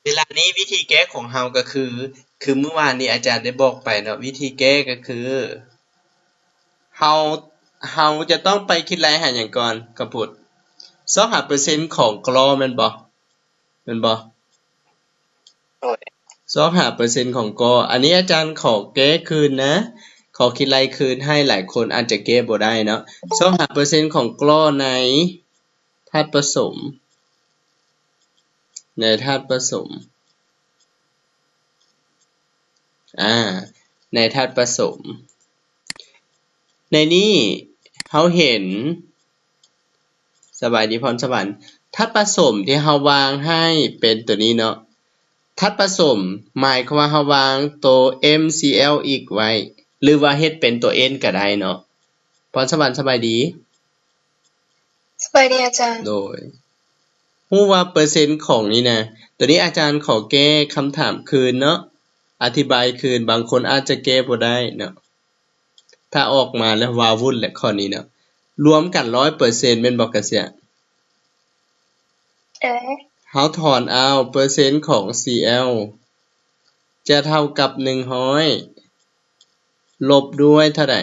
เวลานี้วิธีแก้ของเราก็คือเมื่อวานนี้อาจารย์ได้บอกไปเนาะวิธีแก้ก็คือเราเราจะต้องไปคิดรายหารอย่างก่อนกับพุทธ25%ของกลอแม่นบ่แม่นบ่โดย25%ของกออันนี้อาจารย์ขอแก้คืนนะขอคิดรายคืนให้หลายคนอาจจะแก้บ่ได้เนาะ25%ของกลอในธาตุผสมในธาตุผสมในธาตุผสมในนี้เราเห็นสบายดีพรสวรรค์ธาตุผสมที่เราวางให้เป็นตัวนี้เนาะธาตุผสมหมายความว่าเราวางตัว MCl อีกไว้หรือว่าเฮ็ดเป็นตัว N ก็ได้เนาะพรสวรรค์สบายดีสบายดีอาจารย์โดยรู้ว่าเปอร์เซ็นต์ของนี้นะตัวนี้อาจารย์ขอแก้คำถามคืนเนาะอธิบายคืนบางคนอาจจะแก้บ่ได้เนาะถ้าออกมาแล้ววาวุ่นแหละข้อนี้เนาะรวมกัน 100% แม่นบ่กะเสียเราถอนเอาเปอร์เซ็นต์ของ Cl จะเท่ากับ100ลบด้วยเท่าใด 45.6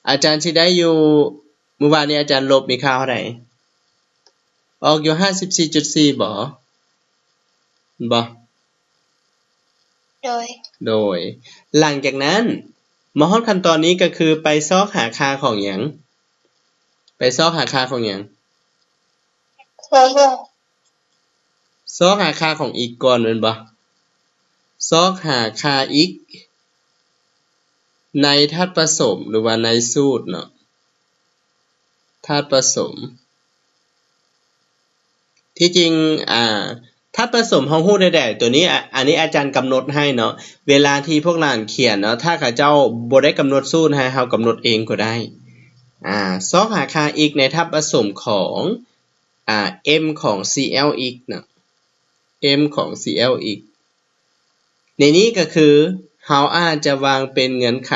อาจารย์สิได้อยู่เมื่อวานนี้อาจารย์ลบมีค่าเท่าใดออกอยู่ 54.4 บ่โดยหลังจากนั้นมาฮอดขั้นตอนนี้ก็คือไปซอกหาค่าของหยังไปซอกหาค่าของหยังซอกหาค่าของอีกก่อนแม่นบ่ซอกหาค่าอีกในธาตุผสมหรือว่าในสูตรเนาะธาตุผสมที่จริงธาตุผสมเฮาฮู้ได้ตัวนี้อันนี้อาจารย์กำหนดให้เนาะเวลาที่พวกหลานเขียนเนาะถ้าเขาเจ้าบ่ได้กำหนดสูตรให้เฮากำหนดเองก็ได้ซอกหาค่าอีกในธาตุผสมของM ของ Cl อีกเนาะ M ของ Cl อีกในนี้ก็คือเฮาอาจจะวางเป็นเงื่อนไข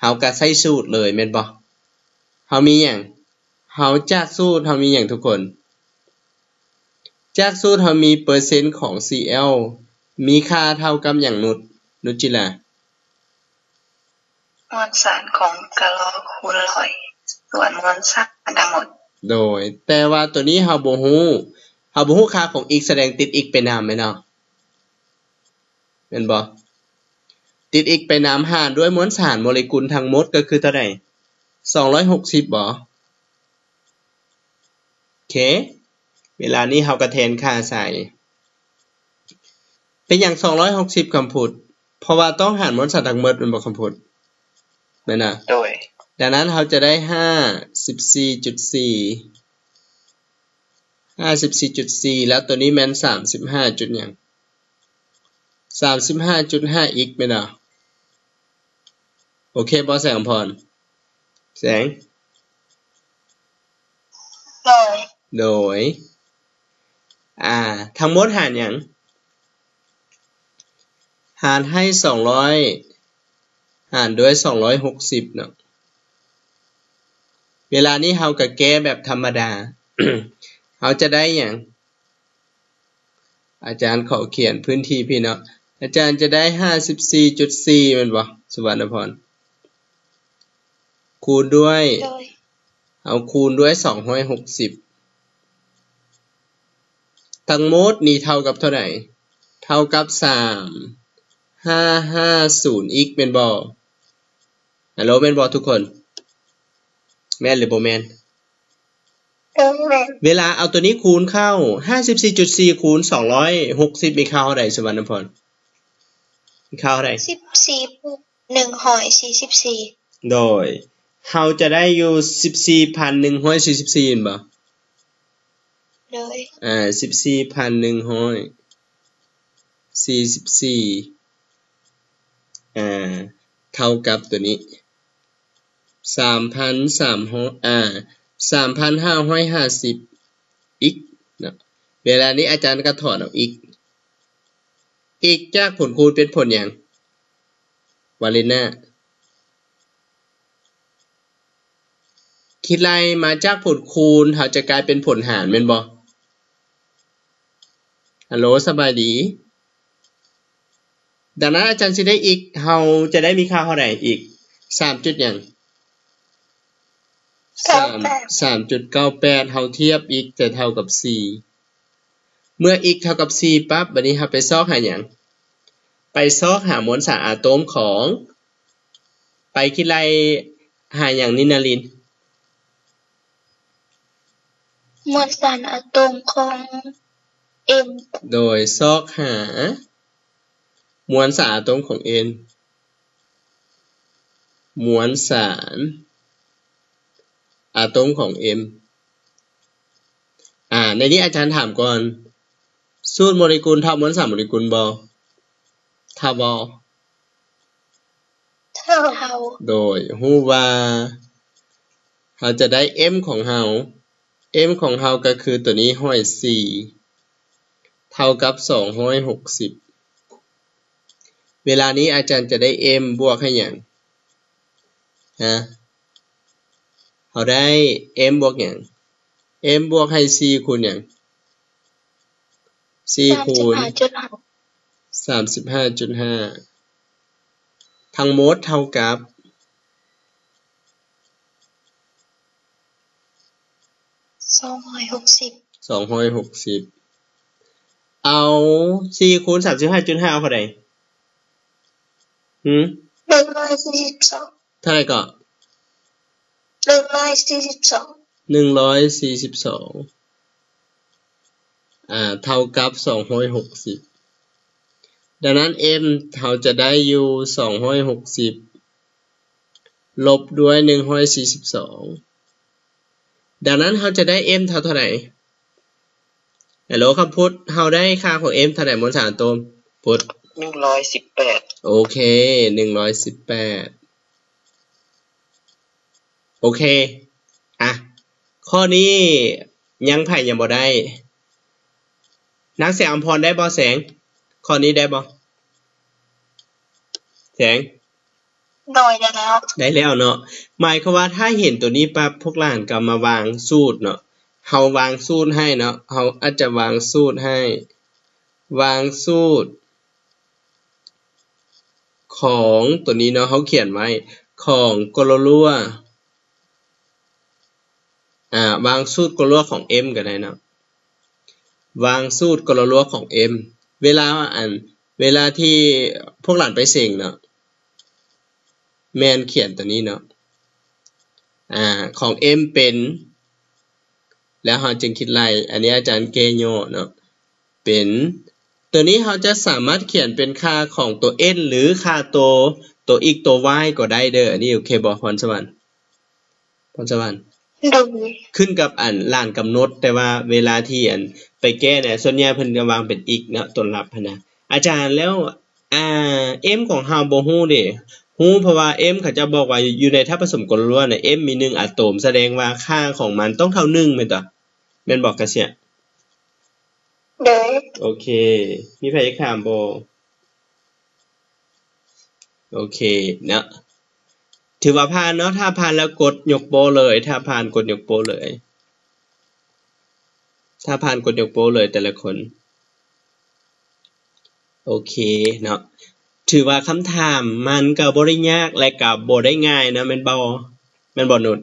เฮาก็ใช้สูตรเลยแม่นบ่เฮามีหยังเฮาจากสูตรเฮามีหยังทุกคนจากสูตรเฮามีเปอร์เซ็นต์ของ Cl มีค่าเท่ากับหยังนุชจิลามวลสารของกะลอคูณร้อยส่วนมวลสารทั้งหมดโดยแต่ว่าตัวนี้เฮาบ่ฮู้ค่าของ x แสดงติด x ไปนำแม่นเนาะแม่นบ่ติด x ไปนำหารด้วยมวลสารโมเลกุลทั้งหมดก็คือเท่าใด260บ่โอเคเวลานี้เฮาก็แทนค่าใส่เป็นหยัง260คำพูดเพราะว่าต้องหารมวลสารทั้งหมดแม่นบ่คำพูดแม่นน่ะโดยดังนั้นเราจะได้54.4แล้วตัวนี้แม่น35จุดหยัง35.5 x แม่นบ่โอเคบ่แสงอำพรแสงโดยทั้งหมดหารหยังหารให้200หารด้วย260เนาะเวลานี้เราก็แก้แบบธรรมดา เราจะได้หยังอาจารย์ขอเขียนพื้นที่พี่เนาะอาจารย์จะได้ 54.4 แม่นบ่สุวรรณพรคูณด้วยเอาคูณด้วย260ทั้งหมดนี่เท่ากับเท่าไหร่เท่ากับ3550 x แม่นบ่ฮัลโหลแม่นบ่ทุกคนแม่นหรือบ่แม่นเวลาเอาตัวนี้คูณเข้า 54.4 คูณ260มีค่าเท่าใดสุวรรณพรมีค่าเท่าใด14,144โดยเราจะได้อยู่ 14,144 บ่โดย14,144เท่ากับตัวนี้3,550 x เนาะเวลานี้อาจารย์ก็ถอนเอา x จากผลคูณเป็นผลหยังวาเลน่า คิดไล่มาจากผลคูณเขาจะกลายเป็นผลหารแม่นบ่ฮัลโหลสบายดีดังนั้นอาจารย์สิได้อีกเราจะได้มีค่าเท่าใดอีก3จุดหยัง 3.98 เฮาเทียบ x จะเท่ากับ4เมื่อ x เท่ากับ4ปั๊บบัดนี้เราไปซอกหาหยังไปซอกหามวลสารอะโตมของไปคิดไล่หาหยังนินาริน มวลสารอะโตมของ M โดยซอกหามวลสารอะโตมของ n มวลสารอะโตมของ m ในนี้อาจารย์ถามก่อนสูตรโมเลกุลเท่ามวลสารโมเลกุลบ่เท่าบ่ เท่า โดยฮู้ว่าเราจะได้ m ของเรา m ของเราก็คือตัวนี้104เท่ากับ260เวลานี้อาจารย์จะได้ m บวกให้หยังเราได้ m บวกหยัง m บวกให้4คูณหยัง4คูณ 35.5 ทั้งหมดเท่ากับ260เอา4คูณ 35.5 เอาเท่าใด142เท่าไหร่ก็142เท่ากับ260ดังนั้น m เราจะได้อยู่260ลบด้วย142ดังนั้นเราจะได้ m เท่าไหร่ฮัลโหลครับพุทธเราได้ค่าของ m เท่าไหร่มวลสารอะโตมพุทธ118โอเค118โอเคข้อนี้ยังไผยังบ่ได้นักแสงอำพรได้บ่แสงข้อนี้ได้บ่แสงได้แล้วเนาะหมายความว่าถ้าเห็นตัวนี้ปั๊บพวกหลานก็มาวางสูตรเนาะเฮาวางสูตรให้เนาะเฮาอาจจะวางสูตรให้วางสูตรของตัวนี้เนาะเฮาเขียนไว้ของกลลัววางสูตรกลลัวของ m ก็ได้เนาะวางสูตรกลลัวของ m เวลาที่พวกหลานไปเสงเนาะแม่นเขียนตัวนี้เนาะของ m เป็นแล้วเราจึงคิดไล่อันนี้อาจารย์เกโยเนาะเป็นตัวนี้เราจะสามารถเขียนเป็นค่าของตัว n หรือค่าตัว x ตัว y ก็ได้เด้ออันนี้โอเคบ่พรสวรรค์ขึ้นกับหลานกำหนดแต่ว่าเวลาที่ไปแก้เนี่ยส่วนใหญ่เพิ่นก็วางเป็น x เนาะต้นรับหั้นนะอาจารย์แล้วm ของเฮาบ่ฮู้เด้ฮู้เพราะว่า m เขาจะบอกว่าอยู่ในธาตุผสมกลลัวเนี่ย m มี1อะโตมแสดงว่าค่าของมันต้องเท่า1แม่นต่อแม่นบอกกะเสียโอเคมีใครอยากถามบ่โอเคเนาะถือว่าผ่านเนาะถ้าผ่านแล้วกดยกโปเลยถ้าผ่านกดยกโปเลยถ้าผ่านกดยกโปเลยแต่ละคนโอเคเนาะถือว่าคำถามมันก็บ่ได้ยากและก็บ่ได้ง่ายนะแม่นบ่นุช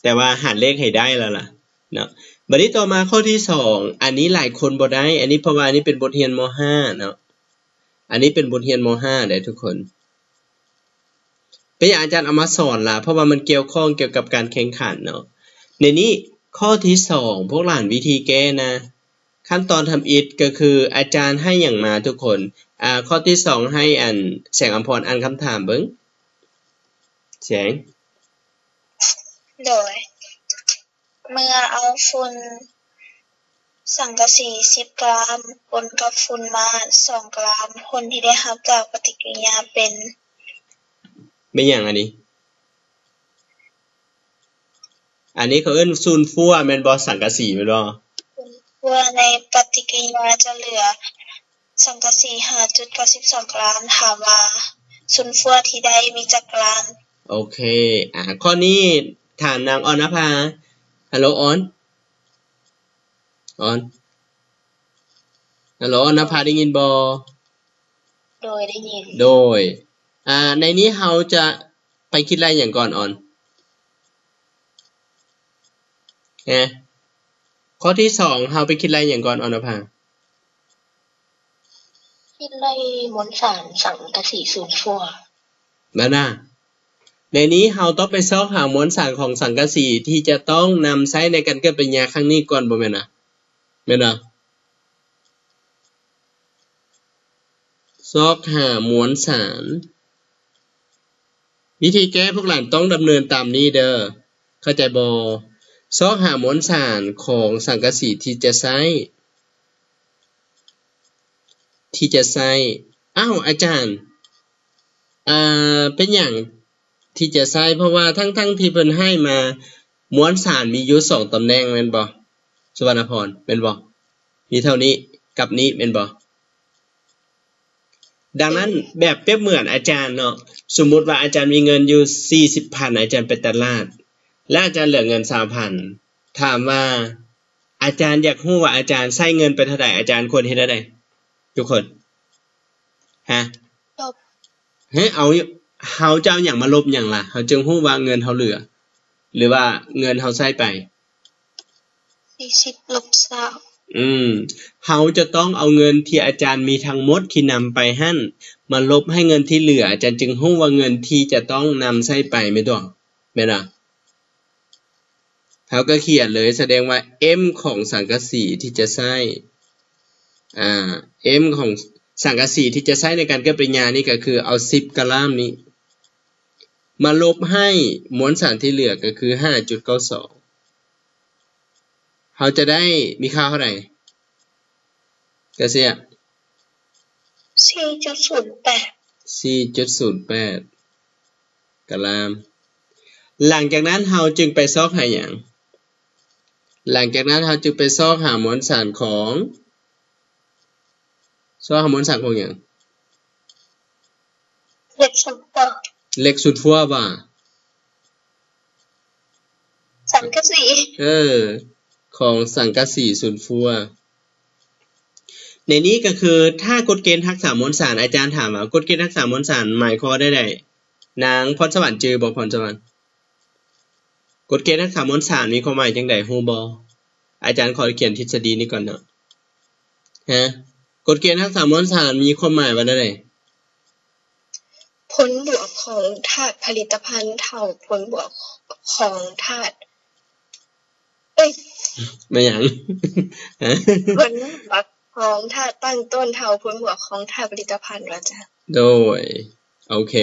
แต่ว่าหารเลขให้ได้แล้วล่ะเนาะบัดนี้ต่อมาข้อที่2อันนี้หลายคนบ่ได้อันนี้เพราะว่าอันนี้เป็นบทเรียนม.5 เนาะอันนี้เป็นบทเรียนม.5 ได้ทุกคนเป็นอย่างอาจารย์เอามาสอนล่ะเพราะว่ามันเกี่ยวข้องเกี่ยวกับการแข่งขันเนาะในนี้ข้อที่2พวกหลานวิธีแก้นะขั้นตอนทำอิฐก็คืออาจารย์ให้อย่างมาทุกคนข้อที่2ให้แสงอำพรคำถามเบิ่งแสงโดยเมื่อเอาฝุ่นสังกะสี10 กรัมปนกับฝุ่นมา2 กรัมผลที่ได้รับจากปฏิกิริยาเป็นอย่างอันนี้เขาเอิ้นซูลฟัวแม่นบ่สังกะสีแม่นบ่ฟัวในปฏิกิริยาจะเหลือสังกะสี 5.92 กรัมถามว่าซูลฟัวที่ได้มีจักกรัม โอเคข้อนี้ถามนางออนภาฮัลโหลออนฮัลโหลออนภาได้ยินบ่โดยได้ยินโดยในนี้เราจะไปคิดอะไรอย่างก่อนออนข้อที่2เราไปคิดอะไรอย่างก่อนออนภาคิดไล่มวลสารสังกะสีสูญฟัวแล้วนะในนี้เราต้องไปซอกหามวลสารของสังกะสีที่จะต้องนำใช้ในการเกิดปฏิกิริยาครั้งนี้ก่อนบ่แม่นนะแม่นนะซอกหามวลสารวิธีแก้พวกหลานต้องดำเนินตามนี้เด้อเข้าใจบ่ซอกหามวลสารของสังกะสีที่จะใช้อ้าวอาจารย์เป็นอย่างที่จะใช้เพราะว่าทั้งที่เพิ่นให้มามวลสารมีอยู่2ตำแหน่งแม่นบ่สุวรรณพรแม่นบ่มีเท่านี้กับนี้แม่นบ่ดังนั้นแบบเปรียบเหมือนอาจารย์เนาะสมมุติว่าอาจารย์มีเงินอยู่ 40,000 อาจารย์ไปตลาดและอาจารย์เหลือเงิน 3,000 ถามว่าอาจารย์อยากรู้ว่าอาจารย์ใช้เงินไปเท่าใดอาจารย์ควรเฮ็ดจั่งใดทุกคนลบเอาเฮาจะเอาหยังมาลบหยังล่ะเฮาจึงรู้ว่าเงินเฮาเหลือหรือว่าเงินเฮาใช้ไป40ลบ20เฮาจะต้องเอาเงินที่อาจารย์มีทั้งหมดที่นำไปหั่นมาลบให้เงินที่เหลืออาจารย์จึงรู้ว่าเงินที่จะต้องนำใช้ไปแม่นบ่แม่นบ่เฮาก็เขียนเลยแสดงว่า m ของสังกะสีที่จะใช้m ของสังกะสีที่จะใช้ในการเกิดปฏิกิริยานี่ก็คือเอา10กะรัมนี้มาลบให้มวลสารที่เหลือก็คือ 5.92 เขาจะได้มีค่าเท่าไหร่ก็เสีย 4.08 กะรัมหลังจากนั้นเราจึงไปซอกหาหยังหลังจากนั้นเราจึงไปซอกหามวลสารของหยังเล็กสุดฟัวเล็กสุดฟัวบ่สังกะสีของสังกะสีสุดฟัวในนี้ก็คือถ้ากฎเกณฑ์ทักษะมวลสารอาจารย์ถามว่ากฎเกณฑ์ทักษะมวลสารหมายความได้ใดนางพรสวรรค์จือบ่พรสวรรค์กฎเกณฑ์ทักษะมวลสารมีความหมายจังได๋ฮู้บ่อาจารย์ขอเขียนทฤษฎีนี้ก่อนเนาะกฎเกณฑ์ทักษะมวลสารมีความหมายว่าใดผลบวกของธาตุผลิตภัณฑ์เท่าผลบวกของธาตุไม่หยังผลบวกของธาตุตั้งต้นเท่าผลบวกของธาตุผลิตภัณฑ์ว่าจ้ะโดยโอเค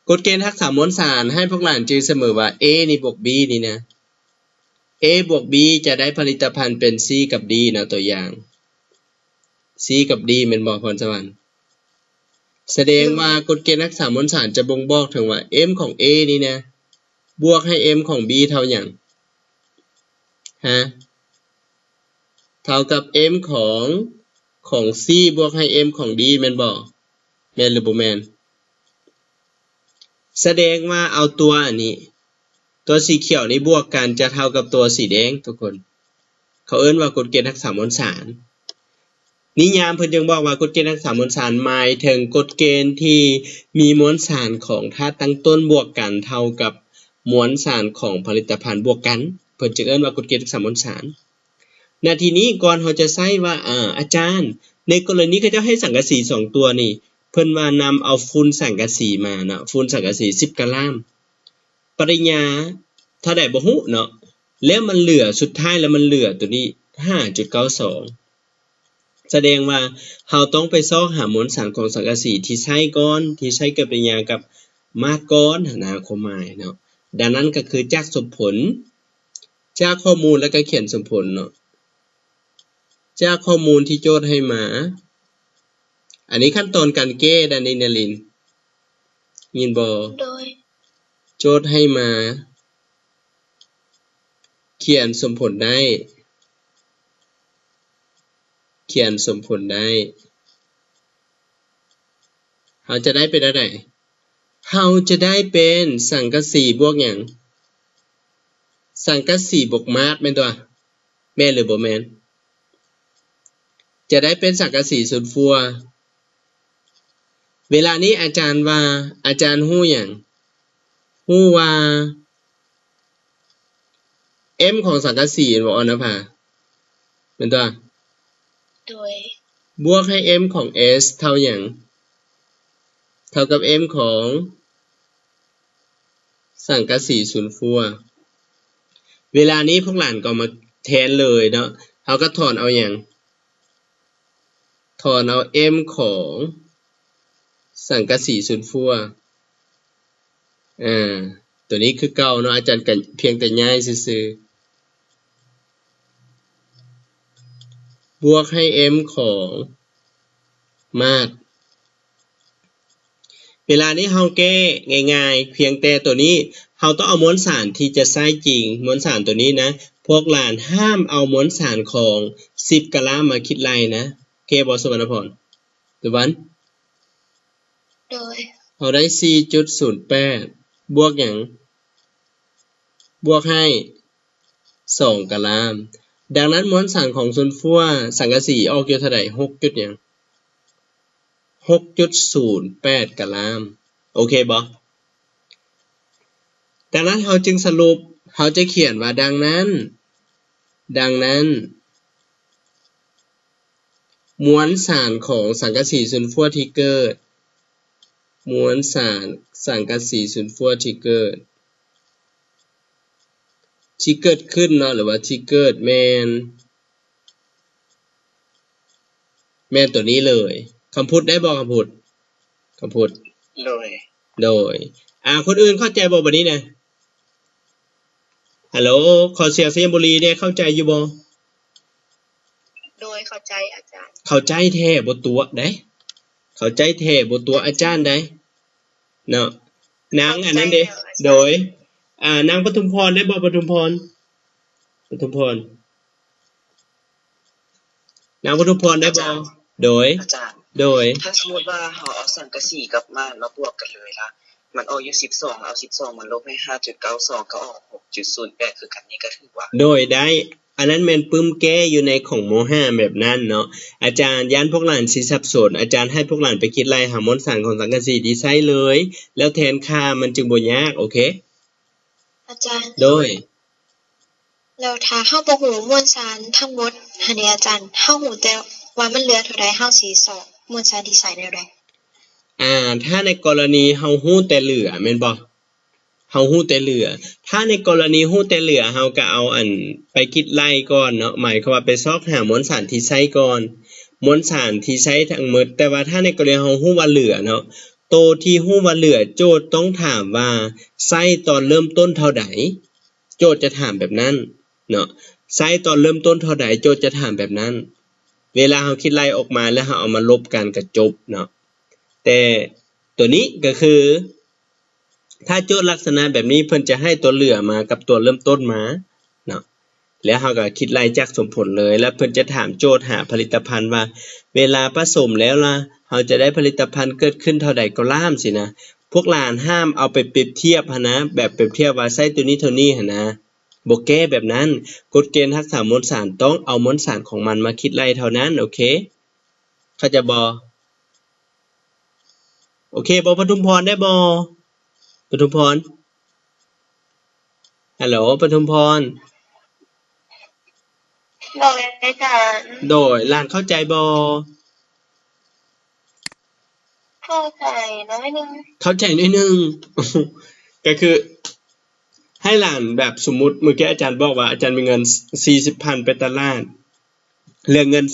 กฎเกณฑ์ทักษะมวลสารให้พวกหลานจือเสมอว่า A นี่บวก B นี่นะ A บวก B จะได้ผลิตภัณฑ์เป็น C กับ D นะตัวอย่าง C กับ D แม่นบ่พรสวรรค์แสดงว่ากฎเกณฑ์ทักษะมวลสารจะบ่งบอกถึงว่า M ของ A นี่นะบวกให้ M ของ B เท่าหยังเท่ากับ M ของ C บวกให้ M ของ D แม่นบ่แม่นหรือบ่แม่นแสดงว่าเอาตัวอันนี้ตัวสีเขียวนี้บวกกันจะเท่ากับตัวสีแดงทุกคนเขาเอิ้นว่ากฎเกณฑ์ทักษะมวลสารนิยามเพิ่นจึงบอกว่ากฎเกณฑ์ทักษะมวลสารหมายถึงกฎเกณฑ์ที่มีมวลสารของธาตุตั้งต้นบวกกันเท่ากับมวลสารของผลิตภัณฑ์บวกกันเพิ่นจึงเอิ้นว่ากฎเกณฑ์ทักษะมวลสารนาทีนี้ก่อนเราจะใช้ว่าอาจารย์ในกรณีเขาจะให้สังกะสี2ตัวนี่เพิ่นว่านำเอาฝุ่นสังกะสีมาเนาะฝุ่นสังกะสี10กะรัมปริญญาเท่าใดบ่ฮู้เนาะแล้วมันเหลือสุดท้ายแล้วมันเหลือตัวนี้ 5.92 แสดงว่าเราต้องไปซอกหามวลสารของสังกะสีที่ใช้ก่อนที่ใช้กับปริญญากับมาก่อนนะความหมายเนาะดังนั้นก็คือจากสมผลจากข้อมูลแล้วก็เขียนสมผลเนาะจากข้อมูลที่โจทย์ให้มาอันนี้ขั้นตอนการแก้ดานินาลินยินบ่โดยโจทย์ให้มาเขียนสมผลได้เราจะได้เป็นอะไร เราจะได้เป็นสังกะสีบวกหยังสังกะสีบวกมาตรแม่นตัวแม่นหรือบ่แม่นจะได้เป็นสังกะสีสุดฟัวเวลานี้อาจารย์ว่าอาจารย์ฮู้หยังฮู้ว่า m ของสังกะสีบ่ออนภาแม่นตัวโดยบวกให้ m ของ s เท่าหยังเท่ากับ m ของสังกะสีศูนย์ฟัวเวลานี้พวกหลานก็มาแทนเลยเนาะเขาก็ถอนเอาอย่างถอนเอา m ของสังกะสีศูนย์ฟัวตัวนี้คือเก่าเนาะอาจารย์กันเพียงแต่ย้ายซื่อๆบวกให้ m ของมาตรเวลานี้เฮาแก้ง่ายๆเพียงแต่ตัวนี้เฮาต้องเอามวลสารที่จะใช้จริงมวลสารตัวนี้นะพวกหลานห้ามเอามวลสารของ10กะลามาคิดไล่นะโอเคบ่สุวรรณพรตัววันโดยเฮาได้ 4.08 บวกหยังบวกให้2กะลาดังนั้นมวลสารของส่วนฟัวสังกะสีออกอยู่เท่าใด6 จุดหยัง 6.08 กะลามโอเคบ่ดังนั้นเราจึงสรุปเราจะเขียนว่าดังนั้นมวลสารของสังกะสีศูนย์ฟัวที่เกิดมวลสารสังกะสีศูนย์ฟัวที่เกิดขึ้นเนาะหรือว่าที่เกิดแม่นตัวนี้เลยคำพูดได้บ่คำพูดโดยคนอื่นเข้าใจบ่บัดนี้นะฮัลโหลขอเสียงเสียงบุรีเนี่ยเข้าใจอยู่บ่โดยเข้าใจอาจารย์เข้าใจแท้บ่ตัวได้เข้าใจแท้บ่ตัวอาจารย์ได้เนาะนางอันนั้นเด้โดยนางปทุมพรได้บ่ปทุมพรนางปทุมพรได้บ่โดยอาจารย์ถ้าสมมุติว่าเราเอาสังกะสีกับม่านมาบวกกันเลยล่ะมันออกอยู่12เอา12มันลบให้ 5.92 ก็ออก 6.08 คือกันนี้ก็ถือว่าโดยได้อันนั้นแม่นปึ้มแก้อยู่ในของม.5 แบบนั้นเนาะอาจารย์ย้านพวกหลานสิสับสนอาจารย์ให้พวกหลานไปคิดไล่หามวลสารของสังกะสีที่ใช้เลยแล้วแทนค่ามันจึงบ่ยากโอเคอาจารย์โดยแล้วถ้าเฮาบ่ฮู้มวลสารทั้งหมดหั่นนี่อาจารย์เฮาฮู้แต่ว่ามันเหลือเท่าใดเฮาสิสอบมวลสารที่ใช้แนวใดถ้าในกรณีเฮาฮู้แต่เหลือแม่นบ่เฮาฮู้แต่เหลือถ้าในกรณีฮู้แต่เหลือเฮาก็เอาไปคิดไล่ก่อนเนาะหมายความว่าไปซอกหามวลสารที่ใช้ก่อนมวลสารที่ใช้ทั้งหมดแต่ว่าถ้าในกรณีเฮาฮู้ว่าเหลือเนาะโตที่ฮู้ว่าเหลือโจทย์ต้องถามว่าใช้ตอนเริ่มต้นเท่าใดโจทย์จะถามแบบนั้นเนาะใช้ตอนเริ่มต้นเท่าใดโจทย์จะถามแบบนั้นเวลาเฮาคิดไล่ออกมาแล้วเฮาเอามาลบกันก็จบเนาะแต่ตัวนี้ก็คือถ้าโจทย์ลักษณะแบบนี้เพิ่นจะให้ตัวเหลือมากับตัวเริ่มต้นมาเนาะแล้วเฮาก็คิดไล่จากสมผลเลยแล้วเพิ่นจะถามโจทย์หาผลิตภัณฑ์ว่าเวลาผสมแล้วล่ะเฮาจะได้ผลิตภัณฑ์เกิดขึ้นเท่าใดก็ล่ามสินะพวกหลานห้ามเอาไปเปรียบเทียบนะแบบเปรียบเทียบว่าใช้ตัวนี้เท่านี้หั่นนะบ่แก้แบบนั้นกฎเกณฑ์ทักษะมวลสารต้องเอามวลสารของมันมาคิดไล่เท่านั้นโอเคเข้าใจบ่โอเคบ่ปทุมพรได้บ่ปทุมพรฮัลโหลปทุมพรโดยอาจารย์โดยหลานเข้าใจบ่เข้าใจน้อยนึงก็คือให้หลานแบบสมมุติเมื่อกี้อาจารย์บอกว่าอาจารย์มีเงิน 40,000 ไปตลาดเหลือเงิน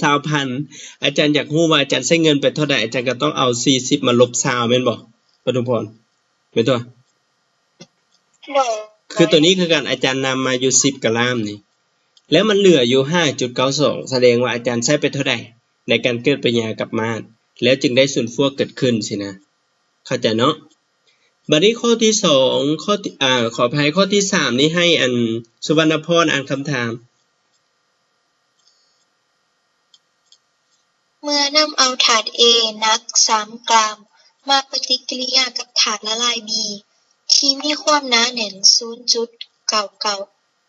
20,000 อาจารย์อยากรู้ว่าอาจารย์ใช้เงินไปเท่าใดอาจารย์ก็ต้องเอา40มาลบ20แม่นบ่ปทุมพรแม่นตัวคือตัวนี้คือการอาจารย์นำมาอยู่10กะลามนี่แล้วมันเหลืออยู่ 5.92 แสดงว่าอาจารย์ใช้ไปเท่าใดในการเกิดปริญญากับมาตรแล้วจึงได้ส่วนฟัวเกิดขึ้นสินะเข้าใจเนาะบัดนี้ข้อที่2ข้อขออภัยข้อที่3นี้ให้สุวรรณพรอ่านคำถามเมื่อนำเอาถาด A หนัก3กรัม มาปฏิกิริยากับถาดละลาย B ที่มีความหนาแน่น 0.99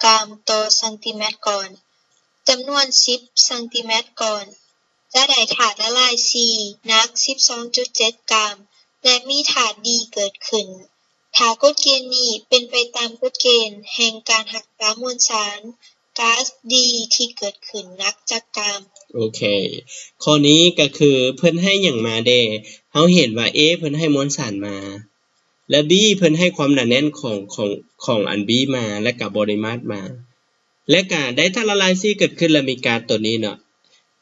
กรัมต่อเซนติเมตรก่อนจำนวน 10 เซนติเมตรก่อนและได้ถาดละลาย C หนัก 12.7 กรัมและมีถาด D เกิดขึ้นถ้ากฎเกณฑ์นี้เป็นไปตามกฎเกณฑ์แห่งการรักษามวลสารก๊าซ D ที่เกิดขึ้นนักจักกรัม โอเค ข้อนี้ก็คือเพิ่นให้หยังมาเด้เฮาเห็นว่า A เพิ่นให้มวลสารมา และ B เพิ่นให้ความหนาแน่นของอัน B มาและก็ปริมาตรมา และก็ได้ธาตุละลาย C เกิดขึ้นแล้วมีก๊าซตัวนี้เนาะ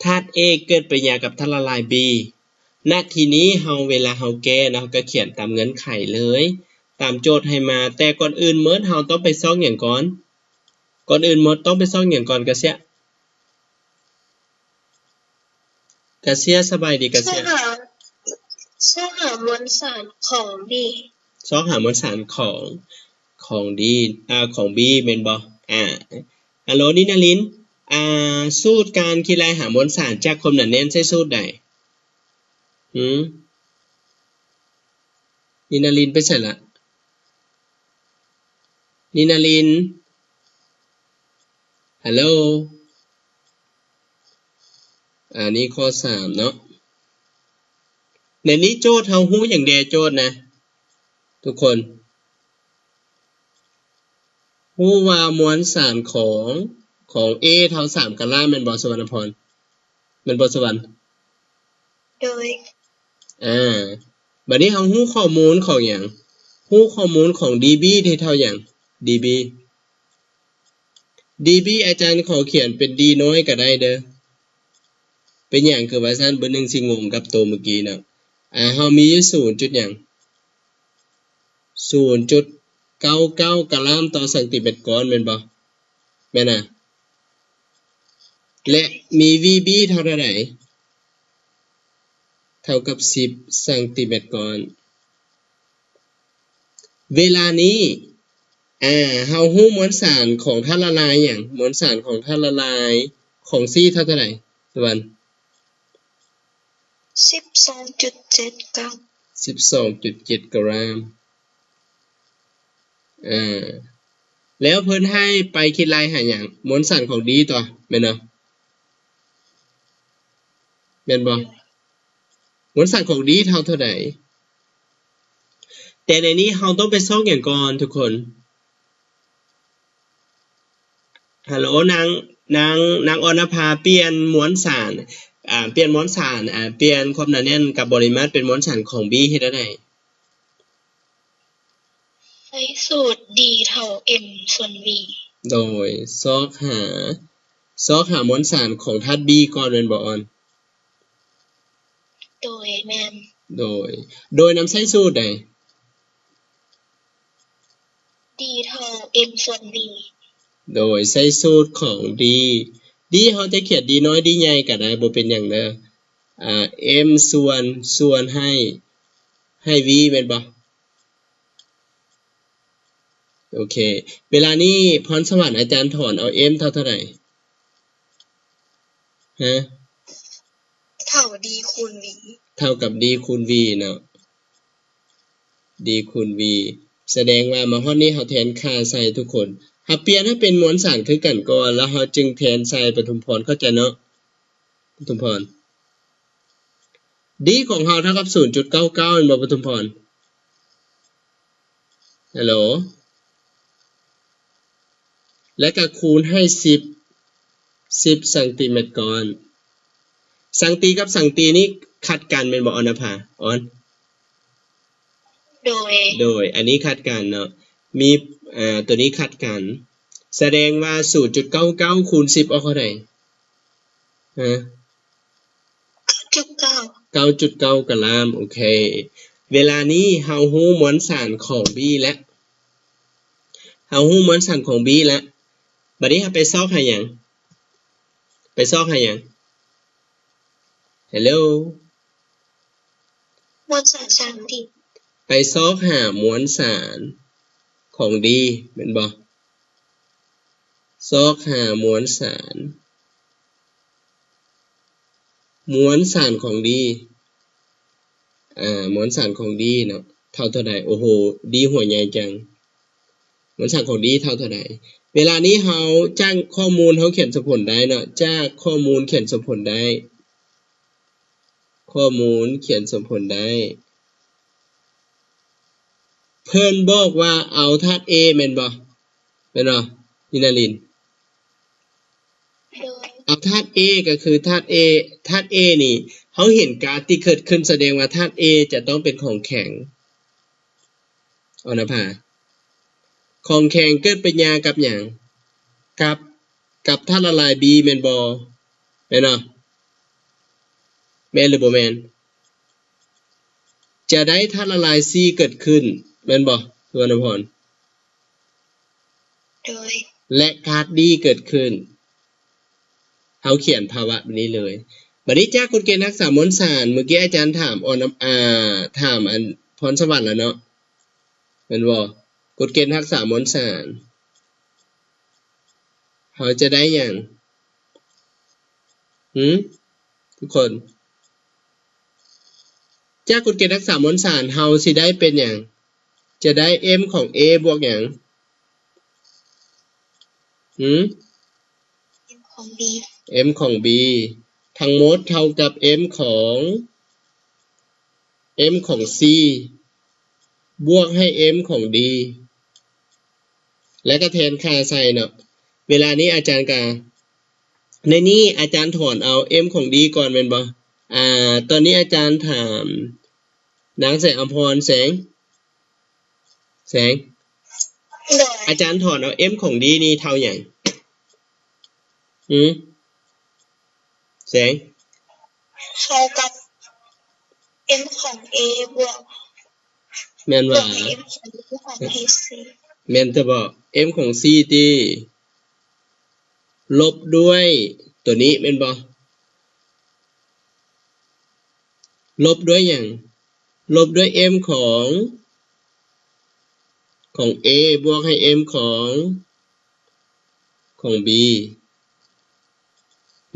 ธาตุ A เกิดปฏิกิริยากับธาตุละลาย B ณทีนี้เวลาเฮาแก้เนาะก็เขียนตามเงื่อนไขเลยตามโจทย์ให้มาแต่ก่อนอื่นเมิดเฮาต้องไปซอกหยังก่อนอื่นหมดต้องไปซอกหยังก่อนกะเสียสบายดีกะเสีย ซอกหามวลสารของ B ซอกหามวลสารของ D ของ B แม่นบ่ฮัลโหลนินาลินสูตรการคิดรายหามวลสารจากความหนาแน่นใช้สูตรใดนินาลินไปใส่ละนินาลินฮัลโหลนี่ข้อ3เนาะในนี้โจทย์เฮาฮู้อย่างเดโจทย์นะทุกคนฮู้ว่ามวลสารของ A เท่า3กันล่าแม่นบ่สวรรณพรแม่นบ่สวรรณโดยบัดนี้เฮาฮู้ข้อมูลของหยังฮู้ข้อมูลของ dB ที่เท่าหยัง dB อาจารย์ขอเขียนเป็น d น้อยก็ได้เด้อเป็นหยังคือว่าซั่นเบอร์1สิงงกับตัวเมื่อกี้เนาะเฮามีอยู่0จุดหยัง 0.99 กะรัมต่อเซนติเมตรก้อนแม่นบ่แม่นน่ะและมี VB เท่าใดเท่ากับ10เซนติเมตรก้อนเวลานี้เฮาฮู้มวลสารของธาตุละลายหยังมวลสารของธาตุละลายของ C เท่าใดตะวัน 12.7 กรัม 12.7 กรัมแล้วเพิ่นให้ไปคิดรายหาหยังมวลสารของ D ต่อแม่นบ่แม่นบ่มวลสารของ D เท่าใดแต่ในนี้เฮาต้องไปซอกหยังก่อนทุกคนฮัลโหลนางอรณภาเปลี่ยนมวลสารเปลี่ยนมวลสารเปลี่ยนความหนาแน่นกับปริมาตรเป็นมวลสารของ B เฮ็ดได้ใช้สูตร D เท่า M ส่วน V โดยซอกหามวลสารของธาตุ B ก่อนแม่นบ่ออนโดยแม่นโดยนำใช้สูตรใด D เท่า M ส่วน V โดยใช้สูตรของ D เฮาจะเขียน D น้อย D ใหญ่ก็ได้บ่เป็นหยังเด้อM ส่วนให้ V แม่นบ่โอเคเวลานี้พรสวรรค์อาจารย์ถอนเอา M เท่าใดเท่า D คูณ V เท่ากับ D คูณ V เนาะ D คูณ V แสดงว่ามาฮอดนี้เฮาแทนค่าใส่ทุกคนเฮาเปลี่ยนให้เป็นมวลสารคือกันก่อนแล้วเฮาจึงแทนใส่ปทุมพรเข้าใจเนาะปทุมพร D ของเฮาเท่ากับ 0.99 แม่นบ่ปทุมพรฮัลโหลและก็คูณให้10เซนติเมตรก่อนสังตีกับสังตีนี้ขัดกันแม่นบ่ออนภาออนโดยอันนี้ขัดกันเนาะมีตัวนี้ขัดกันแสดงว่า 0.99 คูณ 10ออกเท่าใด9.9 กะรัมโอเคเวลานี้เฮาฮู้มวลสารของ B แล้วเฮาฮู้มวลสารของ B แล้วบัดนี้เฮาไปซอกหาหยังฮัลโหลมวลสาร3 D ไปซอกหามวลสารของ D แม่นบ่ซอกหามวลสารของ D มวลสารของดีเนาะเท่าใดโอ้โหดีหัวใหญ่จังมวลสารของดีเท่าใดเวลานี้เฮาจ้างข้อมูลเฮาเขียนสมผลได้เนาะจากข้อมูลเขียนสมผลได้ข้อมูลเขียนสมผลได้เพิ่นบอกว่าเอาธาตุ A แม่นบ่แม่นบ่นินารินโดยเอาธาตุ A ก็คือธาตุ A ธาตุ A นี่เฮาเห็นการ์ดที่เกิดขึ้นแสดงว่าธาตุ A จะต้องเป็นของแข็งอรภาของแข็งเกิดปัญญากับหยังกับธาตุละลาย B แม่นบ่แม่นบ่แม่นหรือบ่แม่นจะได้ธาตุละลาย C เกิดขึ้นแม่นบ่สุวรรณพรโดยและธาตุ D เกิดขึ้นเฮาเขียนภาวะแบบนี้เลยบัดนี้จากกฎเกณฑ์ทักษะมวลสารเมื่อกี้อาจารย์ถามถามอันพรสวรรค์แล้วเนาะแม่นบ่กฎเกณฑ์ทักษะมวลสารเฮาจะได้หยังทุกคนจากกฎเกณฑ์ทักษะมวลสารเฮาสิได้เป็นหยังจะได้ m ของ A บวกหยังM ของ B m ของ B ทั้งหมดเท่ากับ m ของ C บวกให้ m ของ D และก็แทนค่าใส่เนาะเวลานี้อาจารย์กาในนี้อาจารย์ถอนเอา m ของ D ก่อนแม่นบ่ตอนนี้อาจารย์ถามนางแสงอภรณ์แสงโดยอาจารย์ถอนเอา m ของ D นี่เท่าหยังแสงเท่ากับ M ของ A บวกแม่นว่า M ของ C แม่นจะบอก m ของ C ติลบด้วยตัวนี้แม่นบ่ลบด้วยหยังลบด้วย m ของ A บวกให้ m ของ B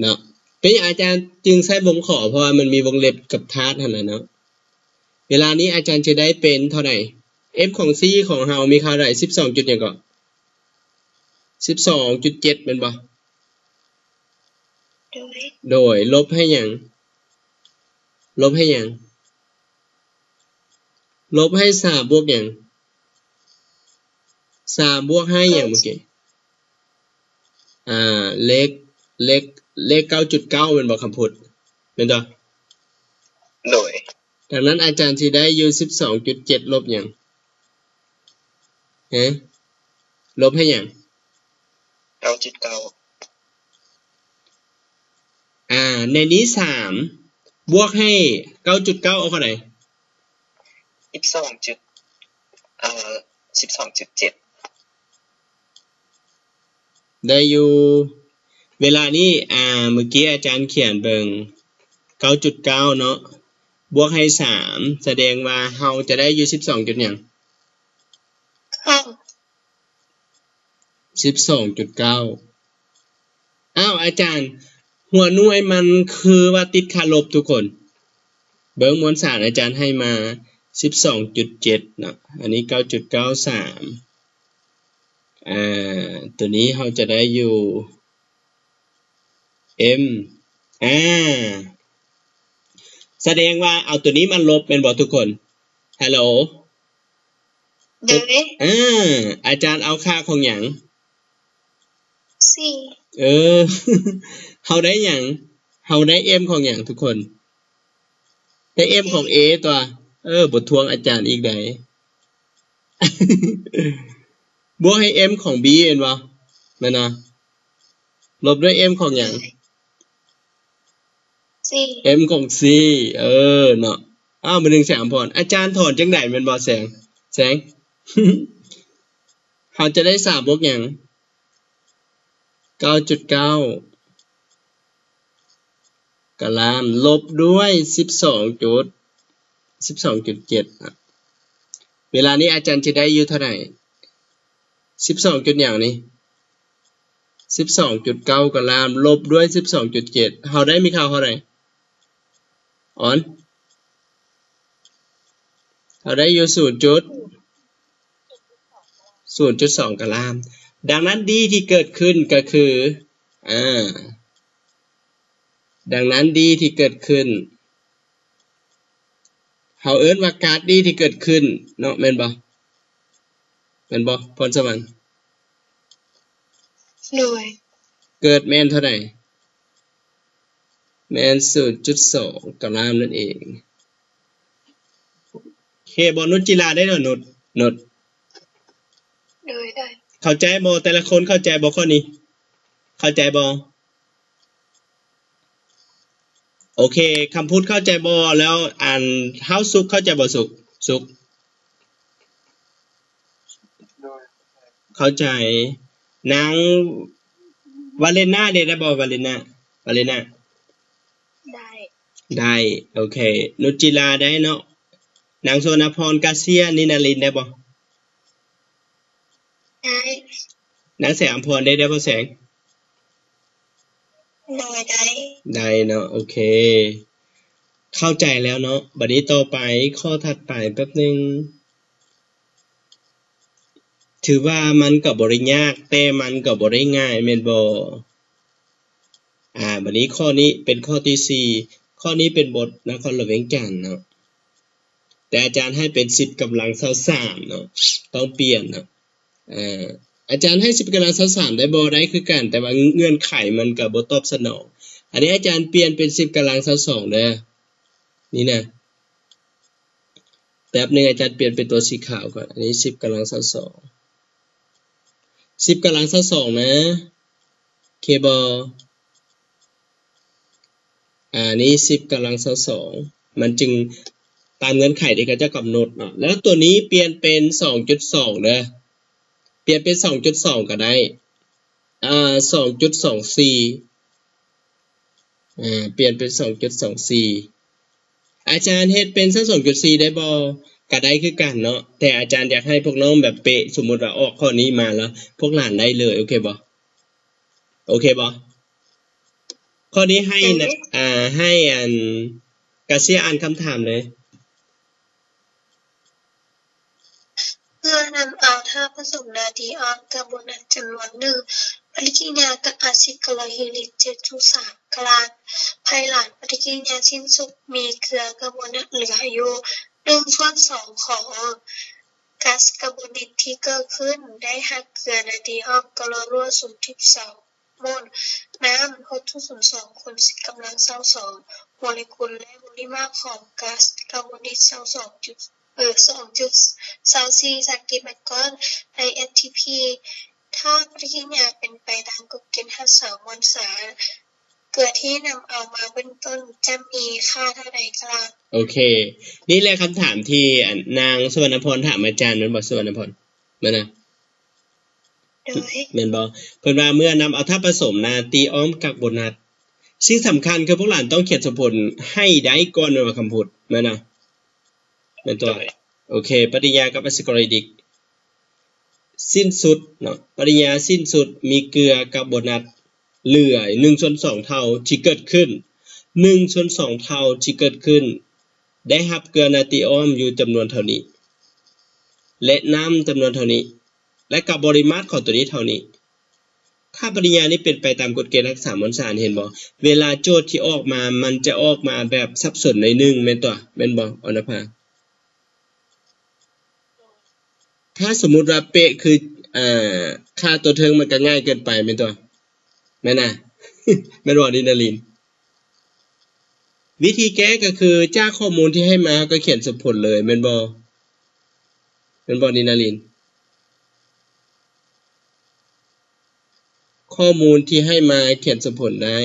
เนาะเป็นอาจารย์จึงใช้วงขอเพราะว่ามันมีวงเล็บกับธาตุนั่นน่ะเนาะเวลานี้อาจารย์จะได้เป็นเท่าไหร่ f ของ C ของเฮามีค่าเท่าไหร่12จุดหยังก่อน 12.7 แม่นบ่โดยลบให้หยังลบให้3บวกหยัง3บวกให้หยังเมื่อกี้เลข 9.9 เป็นบ่คำพูดเป็นต่อโดยดังนั้นอาจารย์สิได้อยู่ 12.7 ลบหยังลบให้หยัง 9.9 ในนี้3บวกให้ 9.9 เอาเท่าไหร่12.7ได้อยู่เวลานี้เมื่อกี้อาจารย์เขียนเบิ่ง 9.9 เนาะบวกให้3แสดงว่าเฮาจะได้อยู่12จุดหยัง12.9 อาจารย์หัวหน่วยมันคือว่าติดค่าลบทุกคนเบิ่งมวลสารอาจารย์ให้มา 12.7 เนาะอันนี้ 9.93ตัวนี้เราจะได้อยู่ m แสดงว่าเอาตัวนี้มันลบเป็นบ่ทุกคนฮัลโหลอาจารย์เอาค่าของหยัง C เฮาได้หยังเฮาได้ m ของหยังทุกคนได้ m ของ A ตัวบททวงอาจารย์อีกได้ บวกให้ m ของ B เห็นบ่แม่นบ่ลบด้วย m ของหยัง C m ของ C เนาะมาดึงแสงพรอาจารย์ถอนจังได๋แม่นบ่แสงเฮาจะได้3บวกหยัง 9.9 กะลามลบด้วย 12.7 เวลานี้อาจารย์จะได้อยู่เท่าไหร่12จุดหยังนี่ 12.9 กะลามลบด้วย 12.7 เฮาได้มีค่าเท่าไหร่ เขาได้อยู่0.2 กะลาม ดังนั้นดีที่เกิดขึ้นก็คือดังนั้นดีที่เกิดขึ้นเขาเอิ้นว่าการ์ดดีที่เกิดขึ้นเนาะแม่นบ่พรสวรรค์ โดย เกิดแม่นเท่าไหร่แม่น 0.2 กะลามนั่นเองเคบ่นุชจิลาได้เนาะนุชโดยได้ เข้าใจบ่แต่ละคนเข้าใจบ่ข้อนี้ เข้าใจบ่โอเคคำพูดเข้าใจบ่แล้วอ่านเฮาสุขเข้าใจบ่สุขเข้าใจนางวาเลน่าได้บ่วาเลน่าได้โอเคนุชจิลาได้เนาะนางโสนพรกาเซียนินาลินได้บ่ได้นางแสงอำพรได้บ่แสงโดยได้เนาะโอเคเข้าใจแล้วเนาะบัดนี้ต่อไปข้อถัดไปแป๊บนึงถือว่ามันก็บ่ได้ยากแต่มันก็บ่ได้ง่ายแม่นบ่บัดนี้ข้อนี้เป็นข้อที่4ข้อนี้เป็นบทนครหลวงเวียงจันทน์เนาะแต่อาจารย์ให้เป็น10กำลัง23เนาะต้องเปลี่ยนเนาะอาจารย์ให้10กำลัง23ได้บ่ได้คือกันแต่ว่าเงื่อนไขมันก็บ่ตอบสนองอันนี้อาจารย์เปลี่ยนเป็น10กำลัง22เด้อนี่นะแป๊บนึงอาจารย์เปลี่ยนเป็นตัวสีขาวก่อนอันนี้10กำลัง22 10กำลัง22นะเคบ่นี้10กำลัง22มันจึงตามเงื่อนไขที่เขาจะกำหนดเนาะแล้วตัวนี้เปลี่ยนเป็น 2.2 เด้อเปลี่ยนเป็น 2.2 ก็ได้2.24 เปลี่ยนเป็น 2.24 อาจารย์เฮ็ดเป็น 2.4 ได้บ่ก็ได้คือกันเนาะแต่อาจารย์อยากให้พวกน้องแบบเป๊ะสมมุติว่าออกข้อนี้มาแล้วพวกหลานได้เลยโอเคบ่ข้อนี้ให้นะให้กาเซียอ่านคำถามเลยเพื่อนำเอาท่าผสมนาดีออกกับโบนัสจำนวน1ปฏิกิริยากับอาซิดคลอฮีริก 7.3 กรัมภายหลังปฏิกิริยาสิ้นสุดมีเกลือกับโบนัสเหลืออยู่1/2ของก๊าซคาร์บอนิกที่เกิดขึ้นได้หักเกลือนาดีออกกลอรัว 0.2 โมลน้ำ 6.02 คูณ10กำลัง22โมเลกุลและปริมาตรของก๊าซคาร์บอนิก 2.24 กิโลแคลใน ATP ถ้าปฏิกิริยาเป็นไปตามกฎเกณฑ์2 มวลสารเกลือที่นำเอามาเป็นต้นจะมีค่าเท่าใดครับโอเคนี่แหละคำถามที่นางสุวรรณพรถามอาจารย์มันบอกสุวรรณพรมานะแม่นบ่เพิ่นว่าเมื่อนำเอาท่าผสมนาตีอ้อมกับโบนัสสิ่งสำคัญคือพวกหลานต้องเขียนสมผลให้ได้ก่อนว่าคำพูดแม่นนะแม่นตัวโอเคปฏิกิริยากับอะซิดคลอไรดิกสิ้นสุดเนาะปฏิกิริยาสิ้นสุดมีเกลือกับโบนัสเหลือ 1/2 เท่าที่เกิดขึ้น 1/2 เท่าที่เกิดขึ้นได้รับเกลือนาตรีออมอยู่จำนวนเท่านี้และน้ำจำนวนเท่านี้และกับปริมาตรของตัวนี้เท่านี้ค่าปฏิกิริยานี้เป็นไปตามกฎเกณฑ์รักษามวลสารเห็นบ่เวลาโจทย์ที่ออกมามันจะออกมาแบบสับสนหน่อยนึงแม่นตัวแม่นบ่อรภาถ้าสมมุติว่าเป๊ะคือค่าตัวเทิงมันก็ง่ายเกินไปแม่นตัวแม่นน่ะ แม่นบ่ดินาลินวิธีแก้ก็คือจากข้อมูลที่ให้มาก็เขียนสมผลเลยแม่นบ่ดินาลินข้อมูลที่ให้มาเขียนสมผลได้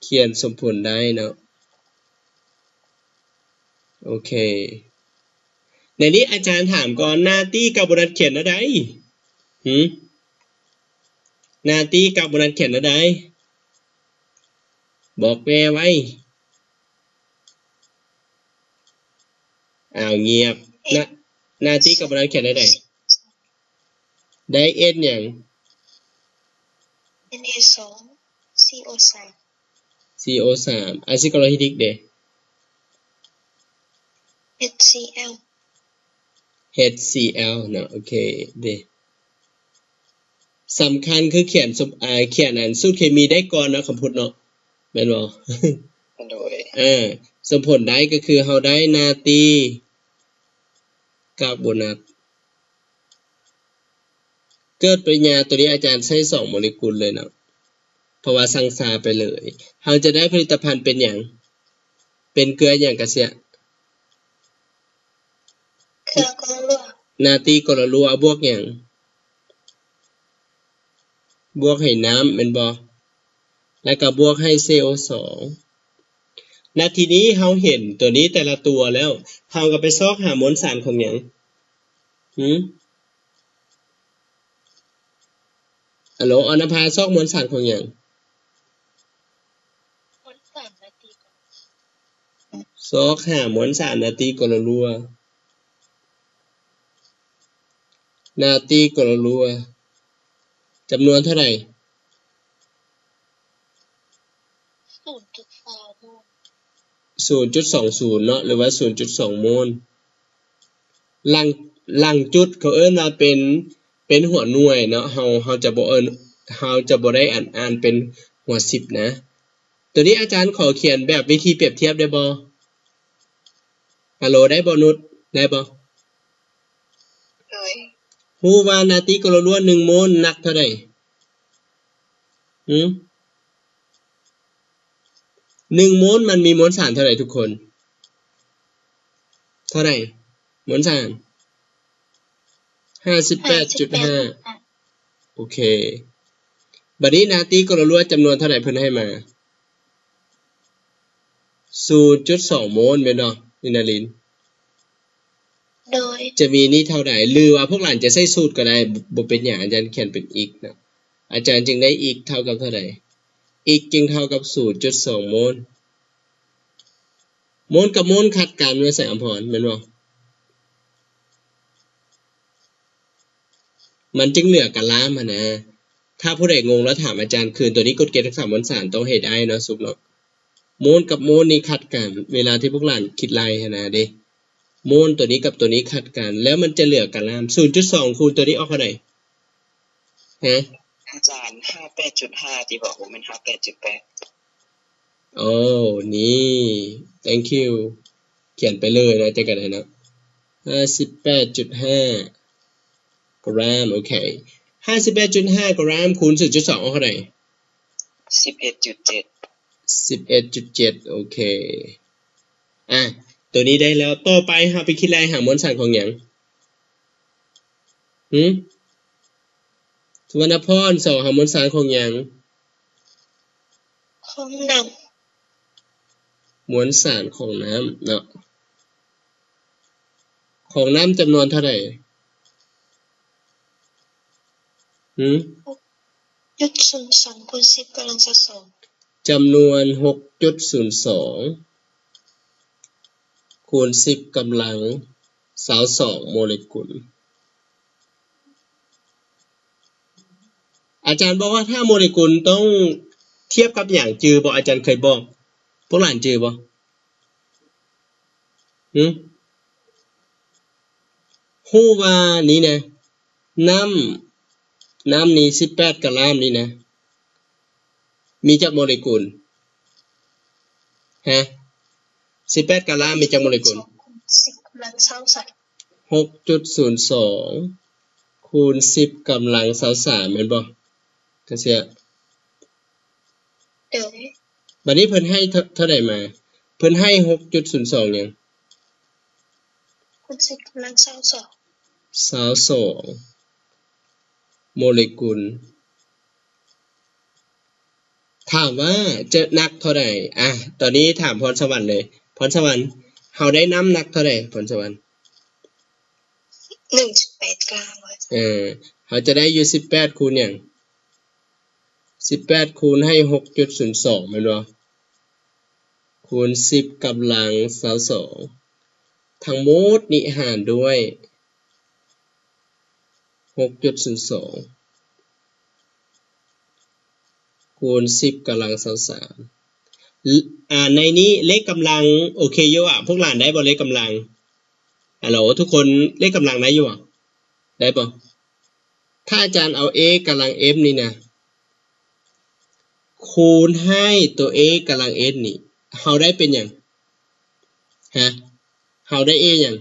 เขียนสมผลได้เนาะโอเคในนี้อาจารย์ถามก่อนนาตี้กับโบนัสเขียนอะไรนาตี้กับโบนัสเขียนอะไรบอกแม่ไว้เงียบนาตี้กับโบนัสเขียนอะไรได้เอ็นอย่าง Na2CO3 CO3 อาซิดคลอโรไฮดริกเด้ HCl HCl เนาะโอเคเด้สำคัญคือเขียนอันสูตรเคมีได้ก่อนเนาะคำพูดเนาะแม่นบ่ โดย สมผลได้ก็คือเฮาได้นาตรีกับโบนัสเกิดปริญญาตัวนี้อาจารย์ใช้2โมเลกุลเลยเนาะเพราะว่าสังสาไปเลยเฮาจะได้ผลิตภัณฑ์เป็นหยังเป็นเกลือหยังกะเสีย เครื่องกรองรั่ว นาตรีกรลัวบวกหยังบวกให้น้ำแม่นบ่แล้วก็บวกให้ CO2 นาทีนี้เฮาเห็นตัวนี้แต่ละตัวแล้วเฮาก็ไปซอกหามวลสารของหยังฮัลโหลอนภาซอกมวลสารของหยัง มวลสารนาตรีกร ซอกหามวลสารนาตรีกรลัวนาตรีกรลัวจำนวนเท่าไหร่ 0.20 เนาะหรือว่า 0.2 โมลหลังจุดเขาเอิ้นว่าเป็นหัวหน่วยเนาะเฮาจะบ่ได้อ่านเป็นหัว10นะตัวนี้อาจารย์ขอเขียนแบบวิธีเปรียบเทียบได้บ่ฮัลโหลได้บ่นุชได้บ่ โดย ฮู้ว่านาตรีกรลัว1โมลหนักเท่าใด1โมลมันมีมวลสารเท่าไหร่ทุกคนเท่าไหร่มวลสาร 58.5 โอเคบัดนี้นาตรีกรลัวจำนวนเท่าไหร่เพิ่นให้มา 0.2 โมลแม่นบ่นินาลิน โดย จะมีนี่เท่าใดหรือว่าพวกหลานจะใช้สูตรก็ได้บ่เป็นหยังอาจารย์เขียนเป็นอีกนะอาจารย์จึงได้อีกเท่ากับเท่าใดอีกจึงเท่ากับ 0.2 โมลโมลกับโมลขัดกันไว้ใส่อำพรแม่นบ่มันจึงเหลือกะลามนะถ้าผู้ใดงงแล้วถามอาจารย์คืนตัวนี้กฎเกณฑ์รักษามวลสารต้องเฮ็ดได้เนาะสุบเนาะโมลกับโมลนี่ขัดกันเวลาที่พวกหลานคิดไล่นะเด้โมลตัวนี้กับตัวนี้ขัดกันแล้วมันจะเหลือกะลาม 0.2 คูณตัวนี้ออกเท่าใดฮะอาจารย์ 58.5 ที่บอกว่ามัน 58.8 โอ้นี่ thank you เขียนไปเลยนะจะกันได้เนาะ 58.5 กรัมโอเค 58.5 กรัมคูณ 0.2 ออกเท่าใด 11.7 11.7 โอเคตัวนี้ได้แล้วต่อไปเฮาไปคิดไล่หามวลสารของหยังสุวรรณพรสอหามวลสารของหยัง ของน้มวลสารของน้ำเนาะของน้ำจำนวนเท่าไหร่6.02 คูณ 10 กำลัง22จำนวน 6.02 คูณ 10 กำลัง22 โมเลกุลอาจารย์บอกว่าถ้าโมเลกุลต้องเทียบกับอย่างจือบ่อาจารย์เคยบอกพวกหลานจือบ่ฮู้ว่านี่นะน้ำนี่18กะลามนี่นะมีจักโมเลกุล18กะลามมีจักโมเลกุล 10 กำลัง23 6.02 คูณ 10 กำลัง23แม่นบ่ก็เสียโดย บัดนี้เพิ่นให้เท่าใดมาเพิ่นให้ 6.02 หยังคูณ 10 กำลัง22 โมเลกุลถามว่าจะหนักเท่าใดตอนนี้ถามพรสวรรค์เลยพรสวรรค์เฮาได้น้ำหนักเท่าใดพรสวรรค์ 1.8 กรัมเฮาจะได้อยู่18คูณหยัง18คูณให้ 6.02 แม่นบ่คูณ 10 กำลัง22ทั้งหมดนี่หารด้วย 6.02 คูณ 10 กำลัง23 ในนี้เลขกำลังโอเคอยู่อ่ะพวกหลานได้บ่เลขกำลังฮัลโหลทุกคนเลขกำลังได้อยู่อ่ะได้บ่ถ้าอาจารย์เอา a กำลัง f นี่นะคูณให้ตัว a กำลัง s นี่เฮาได้เป็นหยังฮะเฮาได้ a หยัง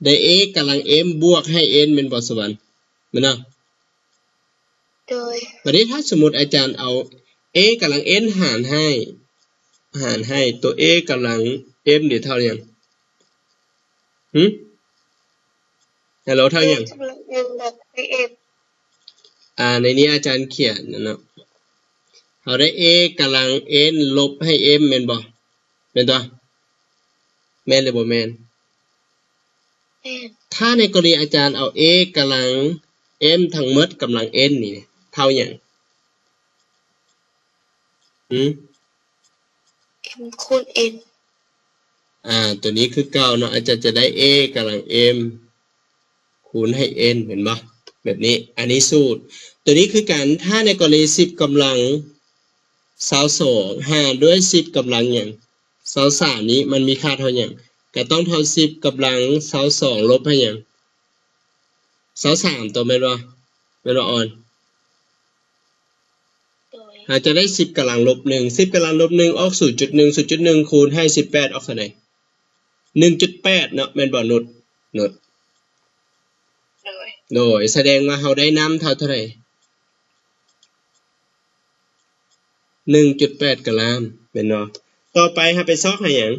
ได้ a กำลัง m บวกให้ n เป็นบ่สวรรค์แม่นเนาะโดยบัดนี้ถ้าสมมุติอาจารย์เอา a กำลัง n หารให้ตัว a กำลัง m นี่เท่าหยังฮัลโหลเท่าหยังกำลัง m บวกให้ f ในนี้อาจารย์เขียนนะเนาะเฮาได้ a กำลัง n ลบให้ m แม่นบ่แม่นตัวแม่นหรือบ่แม่นถ้าในกรณีอาจารย์เอา a กำลัง m ทั้งหมดกำลัง n นี่เท่าหยังm คูณ n ตัวนี้คือเก่าเนาะอาจารย์จะได้ a กำลัง m คูณให้ n เห็นบ่แบบนี้อันนี้สูตรตัวนี้คือการถ้าในกรณี10กำลัง22หารด้วย10กำลังหยัง23นี้มันมีค่าเท่าหยังก็ต้องเท่า10กำลัง22ลบให้หยัง23ตัวแม่นบ่อ่อนอาจจะได้10กำลังลบ1 10กำลังลบ1ออก 0.1 0.1 คูณให้18ออกเท่าไหร่ 1.8 เนาะแม่นบ่นุดโดยแสดงว่าเราได้น้ำเท่าไหร่ 1.8 กรัมเป็นเนาะต่อไปไปซอกหาหยัง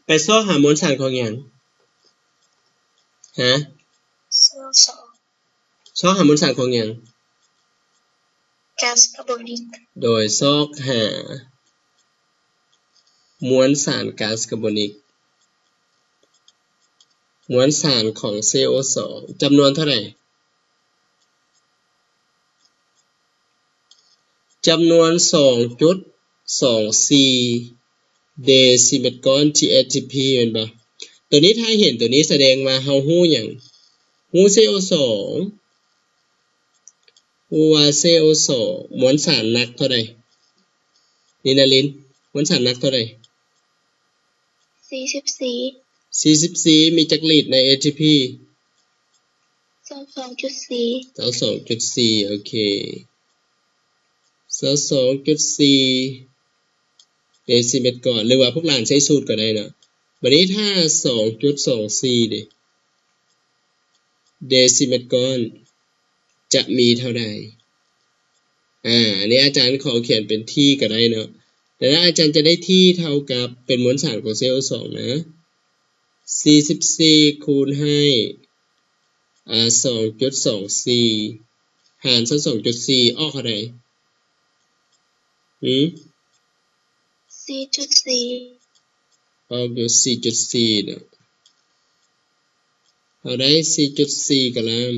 ไปซอกหามวลสารของหยังฮะซอกหามวลสารของหยังก๊าซคาร์บอนิกโดยซอกหามวลสารก๊าซคาร์บอนิกมวลสารของ CO2 จำนวนเท่าไหร่จำนวน 2.24 เดซิเมตรก้อน TATP เห็นปะตัวนี้ถ้าเห็นตัวนี้แสดงว่าเฮาฮู้หยังฮู้ CO2 ฮู้ว่า CO2 มวลสารหนักเท่าใดนี่นะลินมวลสารหนักเท่าใด44มีจักรีดใน ATP 22.4โอเค22.4 เดซิเมตรก่อนหรือว่าพวกหลานใช้สูตรก็ได้นะบัดนี้ถ้า 2.24 เดซิเมตรก้อนจะมีเท่าใดอันนี้อาจารย์ขอเขียนเป็นที่ก็ได้เนาะแต่ถ้าอาจารย์จะได้ที่เท่ากับเป็นมวลสารของ CO2 นะ44คูณให้2.24 หาร2.4ออกเท่าใด4.4ออกอยู่ 4.4 เนาะเอาได้ 4.4 กรัม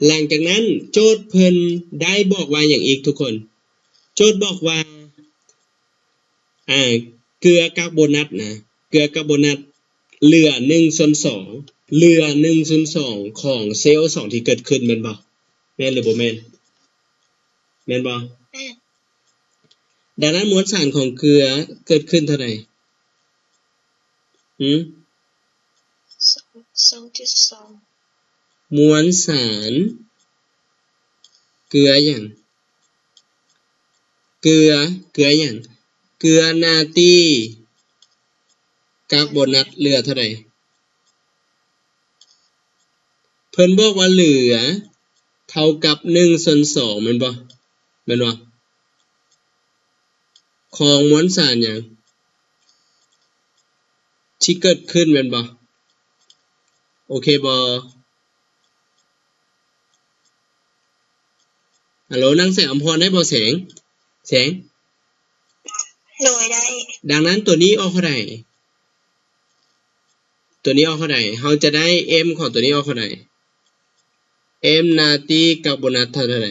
หลังจากนั้นโจทย์เพิ่นได้บอกว่าอย่างอีกทุกคนโจทย์บอกว่าเกลือคาร์บอนัตนะเกลือคาร์บอนัตเหลือ 1/2 เหลือ 1/2 ของ CO2 ที่เกิดขึ้นแม่นบ่แม่นหรือบ่แม่นแม่นบ่ดังนั้นมวลสารของเกลือเกิดขึ้นเท่าไหร่2.2 มวลสารเกลือหยังเกลือหยังเกลือนาตรีคาร์บอนัตเหลือเท่าไหร่เพิ่นบอกว่าเหลือเท่ากับ 1/2 แม่นบ่ของมวลสารหยังที่เกิดขึ้นแม่นบ่โอเคบ่ฮัลโหลนางแสงอำพรได้บ่แสงโดยได้ดังนั้นตัวนี้ออกเท่าใดเราจะได้ m ของตัวนี้ออกเท่าใด m นาตรีคาร์บอนัตเท่าใด